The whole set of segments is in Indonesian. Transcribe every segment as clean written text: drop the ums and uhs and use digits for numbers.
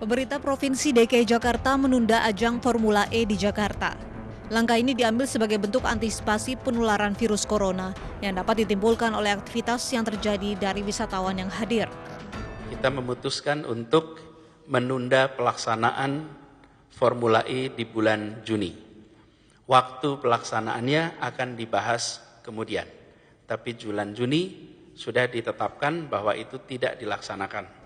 Pemerintah Provinsi DKI Jakarta menunda ajang Formula E di Jakarta. Langkah ini diambil sebagai bentuk antisipasi penularan virus corona yang dapat ditimbulkan oleh aktivitas yang terjadi dari wisatawan yang hadir. Kita memutuskan untuk menunda pelaksanaan Formula E di bulan Juni. Waktu pelaksanaannya akan dibahas kemudian, tapi bulan Juni sudah ditetapkan bahwa itu tidak dilaksanakan.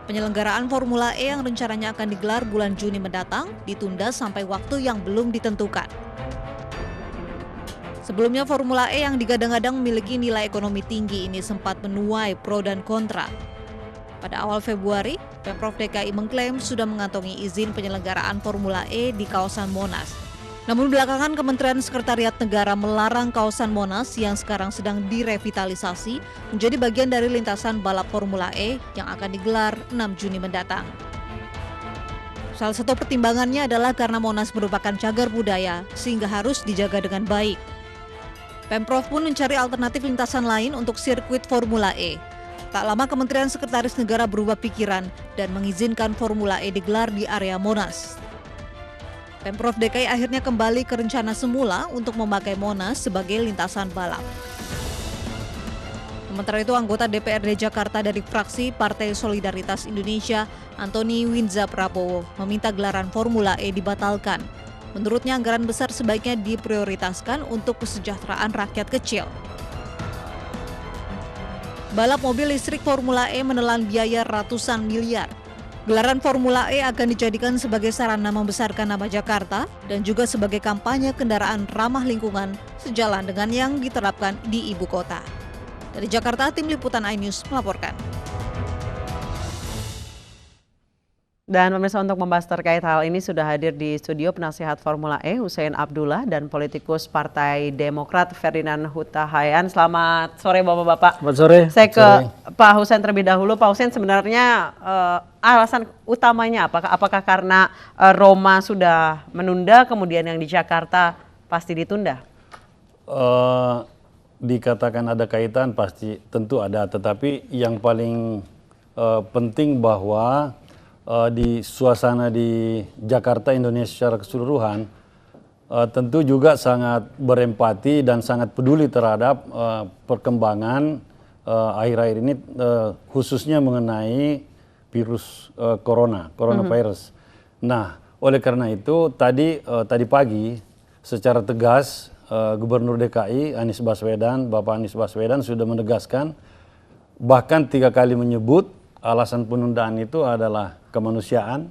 Penyelenggaraan Formula E yang rencananya akan digelar bulan Juni mendatang ditunda sampai waktu yang belum ditentukan. Sebelumnya Formula E yang digadang-gadang memiliki nilai ekonomi tinggi ini sempat menuai pro dan kontra. Pada awal Februari, Pemprov DKI mengklaim sudah mengantongi izin penyelenggaraan Formula E di kawasan Monas. Namun belakangan Kementerian Sekretariat Negara melarang kawasan Monas yang sekarang sedang direvitalisasi menjadi bagian dari lintasan balap Formula E yang akan digelar 6 Juni mendatang. Salah satu pertimbangannya adalah karena Monas merupakan cagar budaya sehingga harus dijaga dengan baik. Pemprov pun mencari alternatif lintasan lain untuk sirkuit Formula E. Tak lama Kementerian Sekretaris Negara berubah pikiran dan mengizinkan Formula E digelar di area Monas. Pemprov DKI akhirnya kembali ke rencana semula untuk memakai Monas sebagai lintasan balap. Sementara itu, anggota DPRD Jakarta dari fraksi Partai Solidaritas Indonesia, Antoni Winza Prabowo, meminta gelaran Formula E dibatalkan. Menurutnya, anggaran besar sebaiknya diprioritaskan untuk kesejahteraan rakyat kecil. Balap mobil listrik Formula E menelan biaya ratusan miliar. Gelaran Formula E akan dijadikan sebagai sarana membesarkan nama Jakarta dan juga sebagai kampanye kendaraan ramah lingkungan sejalan dengan yang diterapkan di ibu kota. Dari Jakarta, tim liputan iNews melaporkan. Dan pemirsa, untuk membahas terkait hal ini sudah hadir di studio penasihat Formula E Hussein Abdullah dan politikus Partai Demokrat Ferdinand Huta Hayan. Selamat sore Bapak-bapak. Selamat sore. Saya ke Pak Hussein terlebih dahulu. Pak Hussein, sebenarnya alasan utamanya apakah karena Roma sudah menunda, kemudian yang di Jakarta pasti ditunda? Dikatakan ada kaitan pasti tentu ada, tetapi yang paling penting bahwa di suasana di Jakarta, Indonesia secara keseluruhan tentu juga sangat berempati dan sangat peduli terhadap perkembangan akhir-akhir ini, khususnya mengenai virus coronavirus. Nah, oleh karena itu tadi pagi secara tegas Gubernur DKI Bapak Anies Baswedan sudah menegaskan, bahkan 3 kali menyebut alasan penundaan itu adalah kemanusiaan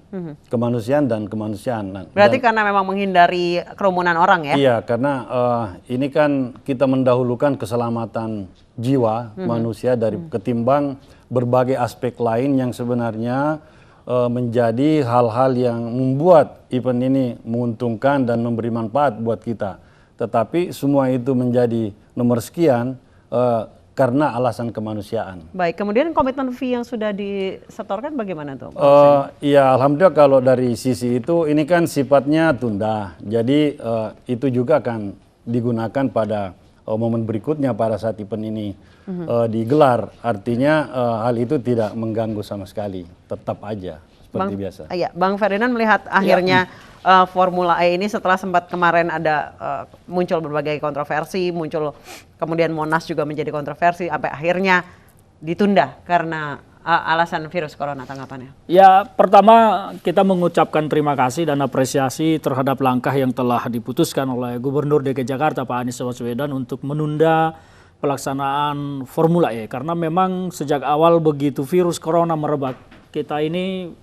dan kemanusiaan. Berarti karena memang menghindari kerumunan orang ya? Iya, karena ini kan kita mendahulukan keselamatan jiwa manusia dari ketimbang berbagai aspek lain yang sebenarnya menjadi hal-hal yang membuat event ini menguntungkan dan memberi manfaat buat kita. Tetapi semua itu menjadi nomor sekian karena alasan kemanusiaan. Baik, kemudian komitmen fee yang sudah disetorkan bagaimana tuh? Ya, alhamdulillah kalau dari sisi itu ini kan sifatnya tunda. Jadi itu juga akan digunakan pada momen berikutnya pada saat event ini digelar. Artinya hal itu tidak mengganggu sama sekali, tetap aja seperti biasa. Iya, Bang Ferdinand melihat akhirnya Formula E ini setelah sempat kemarin ada muncul berbagai kontroversi, muncul kemudian Monas juga menjadi kontroversi, sampai akhirnya ditunda karena alasan virus corona. Tanggapannya? Ya, pertama kita mengucapkan terima kasih dan apresiasi terhadap langkah yang telah diputuskan oleh Gubernur DKI Jakarta Pak Anies Baswedan untuk menunda pelaksanaan Formula E, karena memang sejak awal begitu virus corona merebak, kita ini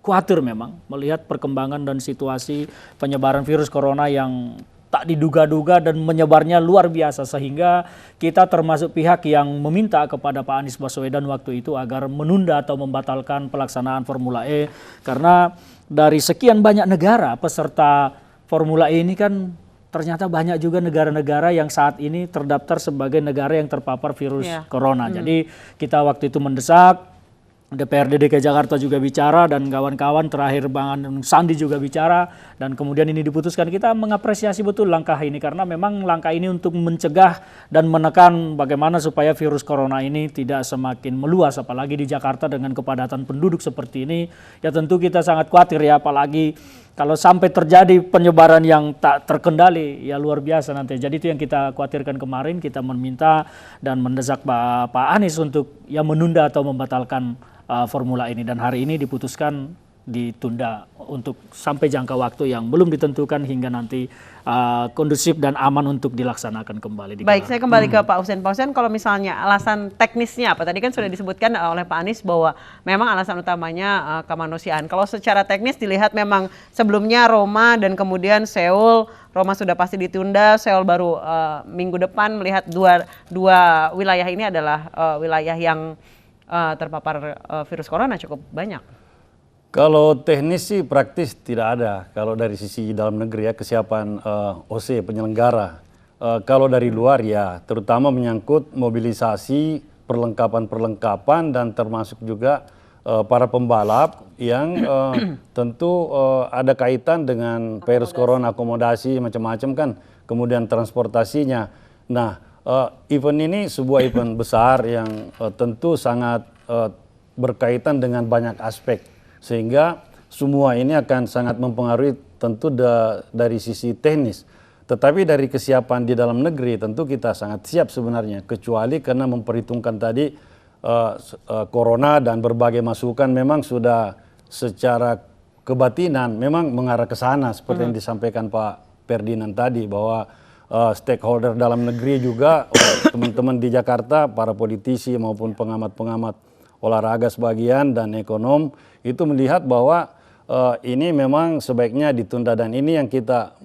khawatir memang melihat perkembangan dan situasi penyebaran virus corona yang tak diduga-duga dan menyebarnya luar biasa, sehingga kita termasuk pihak yang meminta kepada Pak Anies Baswedan waktu itu agar menunda atau membatalkan pelaksanaan Formula E, karena dari sekian banyak negara peserta Formula E ini kan ternyata banyak juga negara-negara yang saat ini terdaftar sebagai negara yang terpapar virus corona. Jadi kita waktu itu mendesak DPRD DKI Jakarta juga bicara dan kawan-kawan, terakhir Bang Sandi juga bicara, dan kemudian ini diputuskan. Kita mengapresiasi betul langkah ini karena memang langkah ini untuk mencegah dan menekan bagaimana supaya virus corona ini tidak semakin meluas, apalagi di Jakarta dengan kepadatan penduduk seperti ini. Ya tentu kita sangat khawatir ya, apalagi kalau sampai terjadi penyebaran yang tak terkendali, ya luar biasa nanti. Jadi itu yang kita khawatirkan kemarin, kita meminta dan mendesak Pak Anies untuk ya menunda atau membatalkan formula ini, dan hari ini diputuskan ditunda untuk sampai jangka waktu yang belum ditentukan hingga nanti kondusif dan aman untuk dilaksanakan kembali. Baik, saya kembali ke Pak Hussein. Pak Hussein, kalau misalnya alasan teknisnya apa? Tadi kan sudah disebutkan oleh Pak Anies bahwa memang alasan utamanya kemanusiaan. Kalau secara teknis dilihat memang sebelumnya Roma dan kemudian Seoul, Roma sudah pasti ditunda, Seoul baru minggu depan, melihat dua wilayah ini adalah wilayah yang terpapar virus corona cukup banyak. Kalau teknis sih praktis tidak ada. Kalau dari sisi dalam negeri ya, kesiapan OC penyelenggara. Kalau dari luar ya, terutama menyangkut mobilisasi, perlengkapan dan termasuk juga para pembalap yang tentu ada kaitan dengan virus corona, akomodasi macam-macam kan, kemudian transportasinya. Nah, event ini sebuah event besar yang tentu sangat berkaitan dengan banyak aspek, sehingga semua ini akan sangat mempengaruhi tentu dari sisi teknis. Tetapi dari kesiapan di dalam negeri tentu kita sangat siap sebenarnya, kecuali karena memperhitungkan tadi corona dan berbagai masukan memang sudah secara kebatinan memang mengarah ke sana seperti yang disampaikan Pak Ferdinand tadi, bahwa stakeholder dalam negeri juga, teman-teman di Jakarta, para politisi maupun pengamat-pengamat olahraga sebagian dan ekonom itu melihat bahwa ini memang sebaiknya ditunda, dan ini yang kita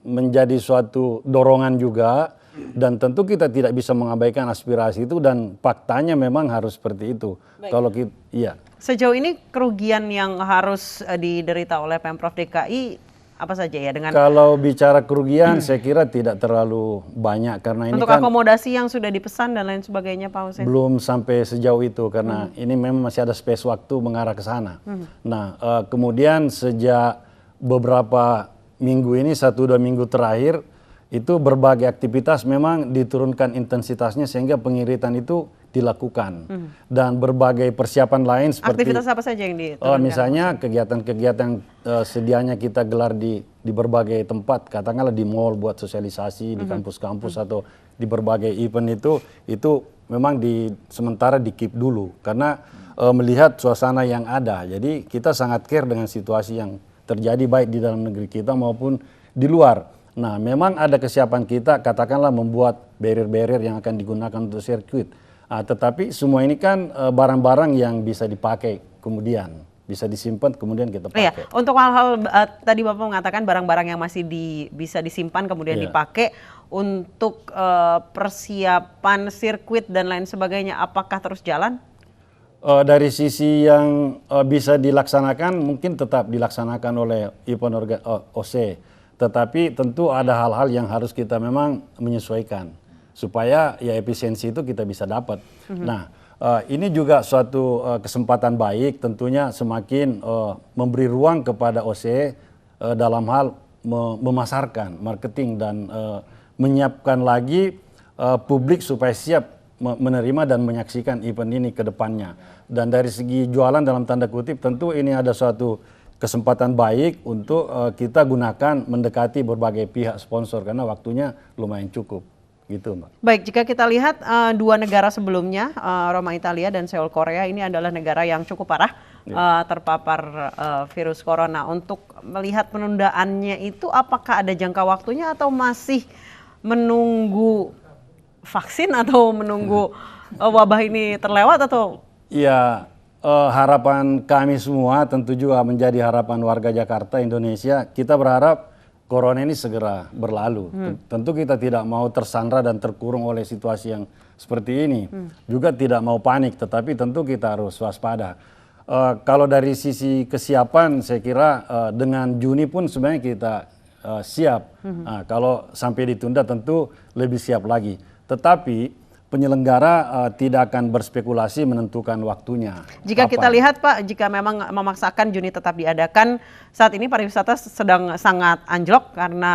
menjadi suatu dorongan juga, dan tentu kita tidak bisa mengabaikan aspirasi itu, dan faktanya memang harus seperti itu. Baik. Kalau kita, iya. Sejauh ini kerugian yang harus diderita oleh Pemprov DKI apa saja ya dengan? Kalau bicara kerugian, saya kira tidak terlalu banyak karena ini untuk kan akomodasi yang sudah dipesan dan lain sebagainya, Pak Hussein. Belum sampai sejauh itu karena ini memang masih ada space waktu mengarah ke sana. Nah, kemudian sejak beberapa minggu ini, 1-2 minggu terakhir, itu berbagai aktivitas memang diturunkan intensitasnya sehingga pengiritan itu dilakukan, dan berbagai persiapan lain seperti aktivitas apa saja yang diturunkan? Misalnya kegiatan-kegiatan sedianya kita gelar di berbagai tempat, katakanlah di mall buat sosialisasi, di kampus-kampus atau di berbagai event itu memang sementara di keep dulu karena melihat suasana yang ada. Jadi kita sangat care dengan situasi yang terjadi baik di dalam negeri kita maupun di luar. Nah, memang ada kesiapan kita, katakanlah membuat barrier-barrier yang akan digunakan untuk sirkuit. Tetapi semua ini kan barang-barang yang bisa dipakai kemudian, bisa disimpan kemudian kita pakai. Iya, untuk hal-hal tadi Bapak mengatakan barang-barang yang masih bisa disimpan kemudian dipakai untuk persiapan sirkuit dan lain sebagainya, apakah terus jalan? Dari sisi yang bisa dilaksanakan mungkin tetap dilaksanakan oleh event OC, tetapi tentu ada hal-hal yang harus kita memang menyesuaikan supaya ya efisiensi itu kita bisa dapat. Nah, ini juga suatu kesempatan baik tentunya semakin memberi ruang kepada OC dalam hal memasarkan, marketing dan menyiapkan lagi publik supaya siap menerima dan menyaksikan event ini ke depannya. Dan dari segi jualan dalam tanda kutip tentu ini ada suatu kesempatan baik untuk kita gunakan mendekati berbagai pihak sponsor karena waktunya lumayan cukup. Gitu, Mbak. Baik, jika kita lihat dua negara sebelumnya, Roma Italia dan Seoul Korea, ini adalah negara yang cukup parah terpapar virus corona. Untuk melihat penundaannya itu, apakah ada jangka waktunya atau masih menunggu vaksin atau menunggu wabah ini terlewat atau? Ya, harapan kami semua tentu juga menjadi harapan warga Jakarta, Indonesia. Kita berharap corona ini segera berlalu. Tentu kita tidak mau tersandra dan terkurung oleh situasi yang seperti ini. Juga tidak mau panik, tetapi tentu kita harus waspada. Kalau dari sisi kesiapan, saya kira dengan Juni pun sebenarnya kita siap. Kalau sampai ditunda tentu lebih siap lagi. Tetapi penyelenggara tidak akan berspekulasi menentukan waktunya. Jika kita lihat Pak, jika memang memaksakan Juni tetap diadakan, saat ini pariwisata sedang sangat anjlok karena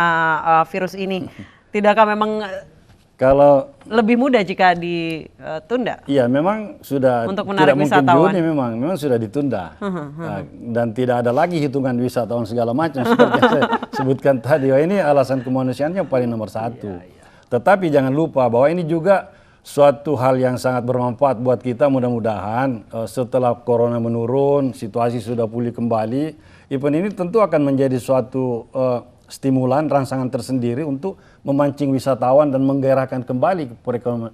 virus ini. Tidakkah memang kalau lebih mudah jika ditunda? Iya, memang sudah untuk menarik tidak wisatawan. mungkin Juni, memang sudah ditunda. Nah, dan tidak ada lagi hitungan wisatawan segala macam seperti yang saya sebutkan tadi. Ini alasan kemanusiaan yang paling nomor satu. Tetapi jangan lupa bahwa ini juga suatu hal yang sangat bermanfaat buat kita. Mudah-mudahan setelah corona menurun, situasi sudah pulih kembali, event ini tentu akan menjadi suatu stimulan, rangsangan tersendiri untuk memancing wisatawan dan menggairahkan kembali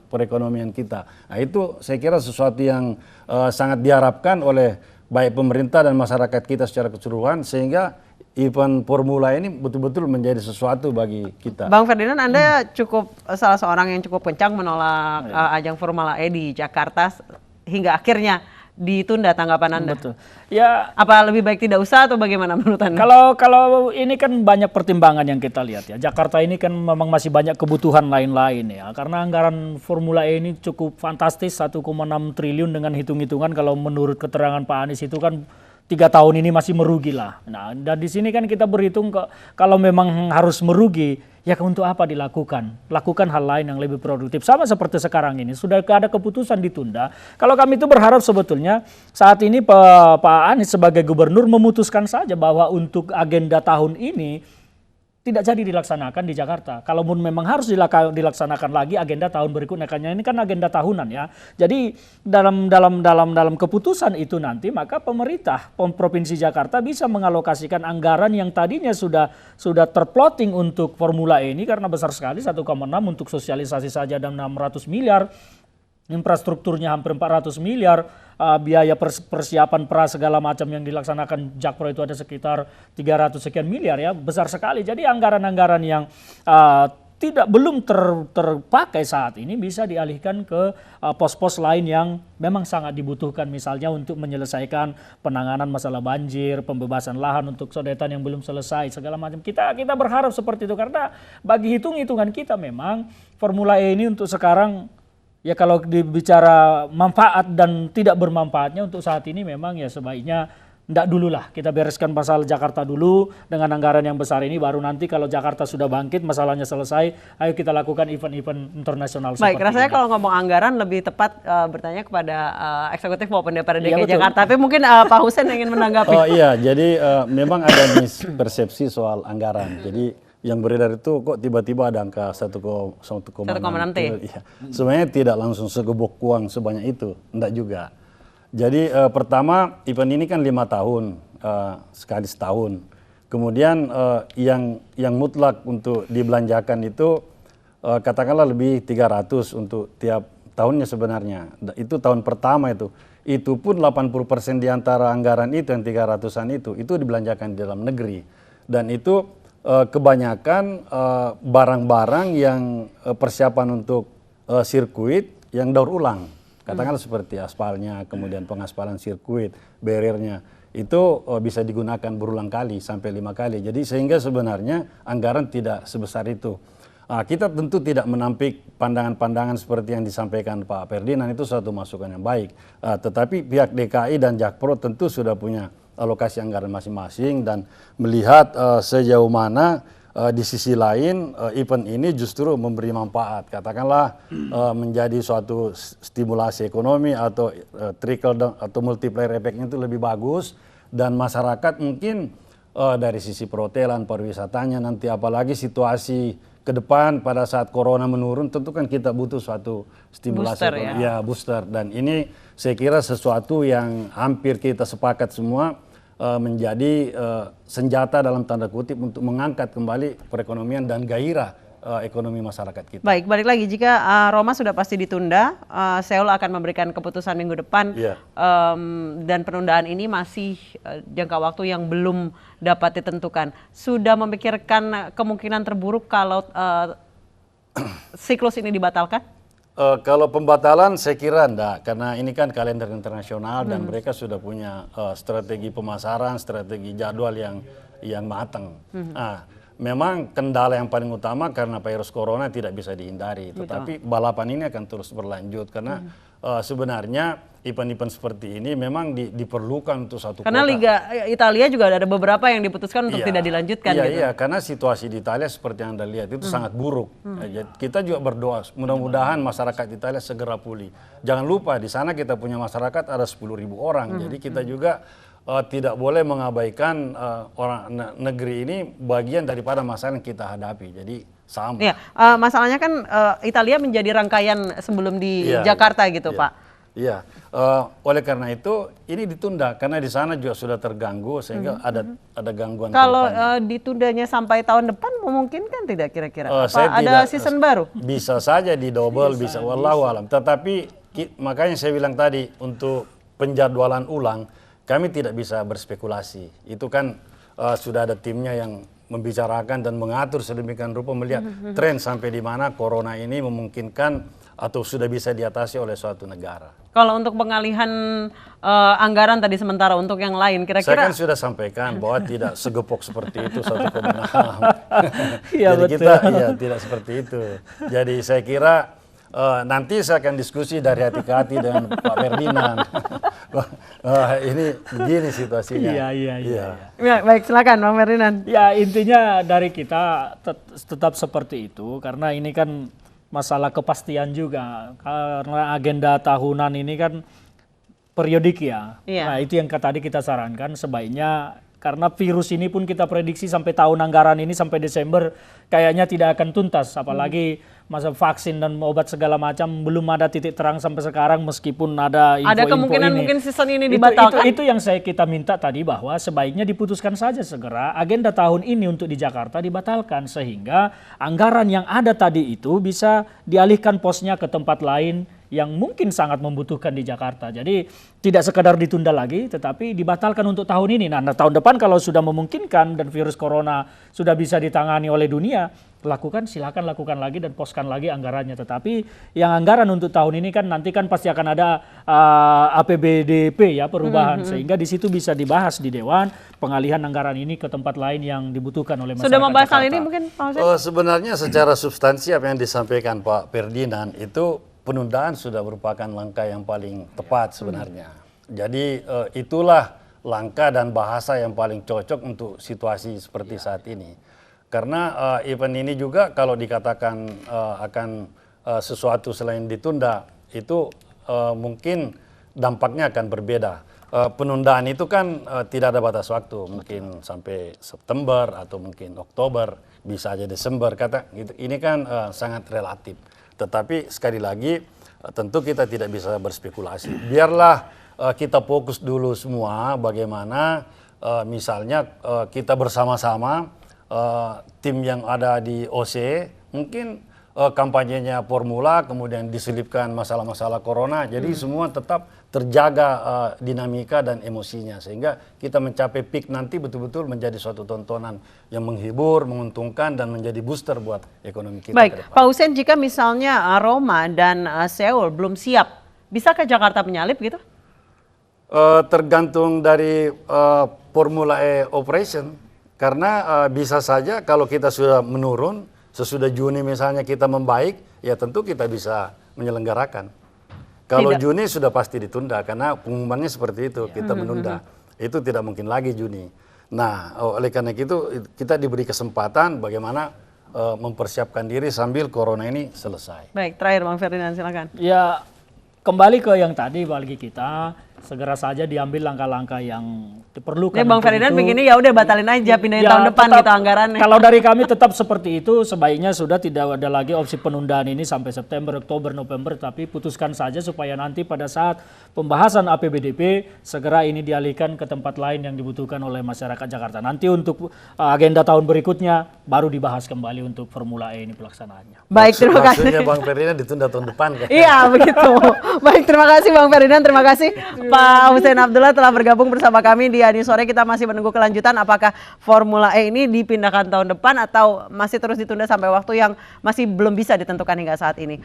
perekonomian kita. Nah, itu saya kira sesuatu yang sangat diharapkan oleh baik pemerintah dan masyarakat kita secara keseluruhan, sehingga event Formula ini betul-betul menjadi sesuatu bagi kita. Bang Ferdinand, Anda cukup salah seorang yang cukup kencang menolak ajang Formula E di Jakarta hingga akhirnya ditunda. Tanggapan Anda? Betul. Ya, apa lebih baik tidak usah atau bagaimana menurut Anda? Kalau ini kan banyak pertimbangan yang kita lihat ya. Jakarta ini kan memang masih banyak kebutuhan lain-lain ya. Karena anggaran Formula E ini cukup fantastis, 1,6 triliun dengan hitung-hitungan kalau menurut keterangan Pak Anies itu kan 3 tahun ini masih merugi lah. Nah, dan di sini kan kita berhitung kalau memang harus merugi, ya untuk apa dilakukan? Lakukan hal lain yang lebih produktif. Sama seperti sekarang ini, sudah ada keputusan ditunda. Kalau kami itu berharap sebetulnya saat ini Pak Anies sebagai gubernur memutuskan saja bahwa untuk agenda tahun ini tidak jadi dilaksanakan di Jakarta. Kalaupun memang harus dilaksanakan lagi agenda tahun berikutnya, karena ini kan agenda tahunan ya. Jadi dalam keputusan itu nanti maka pemerintah Provinsi Jakarta bisa mengalokasikan anggaran yang tadinya sudah terplotting untuk Formula E ini karena besar sekali 1,6 untuk sosialisasi saja dan 600 miliar. Infrastrukturnya hampir 400 miliar, biaya persiapan segala macam yang dilaksanakan Jakpro itu ada sekitar 300 sekian miliar ya, besar sekali. Jadi anggaran-anggaran yang belum terpakai saat ini bisa dialihkan ke pos-pos lain yang memang sangat dibutuhkan, misalnya untuk menyelesaikan penanganan masalah banjir, pembebasan lahan untuk sodetan yang belum selesai, segala macam. Kita berharap seperti itu karena bagi hitung-hitungan kita memang Formula E ini untuk sekarang, ya kalau dibicara manfaat dan tidak bermanfaatnya untuk saat ini memang ya sebaiknya enggak dulu lah. Kita bereskan masalah Jakarta dulu dengan anggaran yang besar ini, baru nanti kalau Jakarta sudah bangkit, masalahnya selesai, ayo kita lakukan event-event internasional. Baik, rasanya kalau ngomong anggaran lebih tepat bertanya kepada eksekutif maupun DPRD DKI Jakarta. Tapi mungkin Pak Hussein ingin menanggapi. Oh iya, jadi memang ada mispersepsi soal anggaran. Jadi yang beredar itu kok tiba-tiba ada angka 1,6 T. Ya. Sebenarnya tidak langsung segebok uang sebanyak itu, enggak juga. Jadi pertama event ini kan 5 tahun, sekali setahun. Kemudian yang mutlak untuk dibelanjakan itu katakanlah lebih 300 untuk tiap tahunnya sebenarnya. Itu tahun pertama itu. Itu pun 80% di antara anggaran itu yang 300-an itu dibelanjakan di dalam negeri. Dan itu kebanyakan barang-barang yang persiapan untuk sirkuit yang daur ulang, katakanlah seperti aspalnya, kemudian pengaspalan sirkuit, barriernya, itu bisa digunakan berulang kali sampai 5 kali. Jadi sehingga sebenarnya anggaran tidak sebesar itu. Kita tentu tidak menampik pandangan-pandangan seperti yang disampaikan Pak Ferdinand, itu suatu masukan yang baik. Tetapi pihak DKI dan Jakpro tentu sudah punya alokasi anggaran masing-masing dan melihat sejauh mana di sisi lain event ini justru memberi manfaat, katakanlah menjadi suatu stimulasi ekonomi atau trickle down atau multiplier effect-nya itu lebih bagus, dan masyarakat mungkin dari sisi perhotelan, pariwisatanya nanti, apalagi situasi ke depan pada saat corona menurun, tentu kan kita butuh suatu stimulasi booster, booster, dan ini saya kira sesuatu yang hampir kita sepakat semua menjadi senjata dalam tanda kutip untuk mengangkat kembali perekonomian dan gairah ekonomi masyarakat kita. Baik, balik lagi, jika Roma sudah pasti ditunda, Seoul akan memberikan keputusan minggu depan, dan penundaan ini masih jangka waktu yang belum dapat ditentukan. Sudah memikirkan kemungkinan terburuk kalau siklus ini dibatalkan? Kalau pembatalan saya kira enggak, karena ini kan kalender internasional dan mereka sudah punya strategi pemasaran, strategi jadwal yang matang. memang kendala yang paling utama karena virus corona tidak bisa dihindari. Tetapi balapan ini akan terus berlanjut karena sebenarnya event-event seperti ini memang diperlukan untuk satu Karena kota. Liga Italia juga ada beberapa yang diputuskan untuk tidak dilanjutkan. Iya, gitu. iya, karena situasi di Italia seperti yang Anda lihat itu sangat buruk. Jadi kita juga berdoa, mudah-mudahan masyarakat Italia segera pulih. Jangan lupa di sana kita punya masyarakat ada 10.000 orang. Jadi kita juga tidak boleh mengabaikan orang negeri ini bagian daripada masalah yang kita hadapi. Jadi sama. Iya, masalahnya kan Italia menjadi rangkaian sebelum di Jakarta gitu, Pak. Iya, oleh karena itu ini ditunda karena di sana juga sudah terganggu sehingga ada gangguan. Kalau ditundanya sampai tahun depan memungkinkan tidak kira-kira? Saya ada tidak, season baru? Bisa saja di double, bisa wallahu alam. Tetapi makanya saya bilang tadi untuk penjadwalan ulang kami tidak bisa berspekulasi. Itu kan sudah ada timnya yang membicarakan dan mengatur sedemikian rupa melihat tren sampai di mana corona ini memungkinkan atau sudah bisa diatasi oleh suatu negara. Kalau untuk pengalihan anggaran tadi sementara untuk yang lain, Saya kira-kira kan sudah sampaikan bahwa tidak segepok seperti itu 1,6. Iya, Jadi betul. kita tidak seperti itu. Jadi saya kira nanti saya akan diskusi dari hati ke hati dengan Pak Ferdinand. Ini begini situasinya. Iya. ya, baik silakan Bang Ferdinand. Ya intinya dari kita tetap seperti itu karena ini kan masalah kepastian juga karena agenda tahunan ini kan periodik ya. Iya. Nah itu yang tadi kita sarankan sebaiknya karena virus ini pun kita prediksi sampai tahun anggaran ini sampai Desember kayaknya tidak akan tuntas apalagi masa vaksin dan obat segala macam belum ada titik terang sampai sekarang meskipun ada info-info Ada kemungkinan ini. mungkin season ini dibatalkan? Itu yang kita minta tadi bahwa sebaiknya diputuskan saja segera agenda tahun ini untuk di Jakarta dibatalkan sehingga anggaran yang ada tadi itu bisa dialihkan posnya ke tempat lain yang mungkin sangat membutuhkan di Jakarta. Jadi tidak sekadar ditunda lagi tetapi dibatalkan untuk tahun ini. Nah, tahun depan kalau sudah memungkinkan dan virus corona sudah bisa ditangani oleh dunia, silakan lakukan lagi dan poskan lagi anggarannya. Tetapi yang anggaran untuk tahun ini kan nanti kan pasti akan ada APBDP ya perubahan sehingga di situ bisa dibahas di Dewan pengalihan anggaran ini ke tempat lain yang dibutuhkan oleh masyarakat Sudah membahas hal Jakarta. ini mungkin Pak Hussein? Sebenarnya secara substansi apa yang disampaikan Pak Ferdinand itu penundaan sudah merupakan langkah yang paling tepat sebenarnya. Jadi itulah langkah dan bahasa yang paling cocok untuk situasi seperti saat ini. Karena event ini juga kalau dikatakan akan sesuatu selain ditunda itu mungkin dampaknya akan berbeda. Penundaan itu kan tidak ada batas waktu, mungkin sampai September atau mungkin Oktober, bisa aja Desember kata gitu. Ini kan sangat relatif. Tetapi sekali lagi tentu kita tidak bisa berspekulasi. Biarlah kita fokus dulu semua bagaimana misalnya kita bersama-sama tim yang ada di OC mungkin kampanyenya formula kemudian diselipkan masalah-masalah corona. Jadi semua tetap terjaga dinamika dan emosinya sehingga kita mencapai peak nanti betul-betul menjadi suatu tontonan yang menghibur, menguntungkan dan menjadi booster buat ekonomi kita. Baik, ke depan. Pak Hussein jika misalnya Roma dan Seoul belum siap, bisakah Jakarta menyalip gitu? Tergantung dari Formula E operation karena bisa saja kalau kita sudah menurun sesudah Juni misalnya kita membaik ya tentu kita bisa menyelenggarakan. Kalau Juni sudah pasti ditunda karena pengumumannya seperti itu kita menunda. Itu tidak mungkin lagi Juni. Nah oleh karena itu kita diberi kesempatan bagaimana mempersiapkan diri sambil corona ini selesai. Baik, terakhir Bang Ferdinand silakan. Ya kembali ke yang tadi bagi kita segera saja diambil langkah-langkah yang diperlukan. Ini Bang untuk Ferdinand itu. begini ya udah batalin aja pindahin Ya, tahun depan tetap, gitu anggarannya. Kalau dari kami tetap seperti itu, sebaiknya sudah tidak ada lagi opsi penundaan ini sampai September, Oktober, November, tapi putuskan saja supaya nanti pada saat pembahasan APBDP segera ini dialihkan ke tempat lain yang dibutuhkan oleh masyarakat Jakarta. Nanti untuk agenda tahun berikutnya baru dibahas kembali untuk Formula E ini pelaksanaannya. Baik, terima kasih. Maksudnya Bang Ferdinand ditunda tahun depan kan? Iya begitu. Baik, terima kasih Bang Ferdinand, terima kasih Pak Hussein Abdullah telah bergabung bersama kami di Ani Sore. Kita masih menunggu kelanjutan apakah Formula E ini dipindahkan tahun depan atau masih terus ditunda sampai waktu yang masih belum bisa ditentukan hingga saat ini.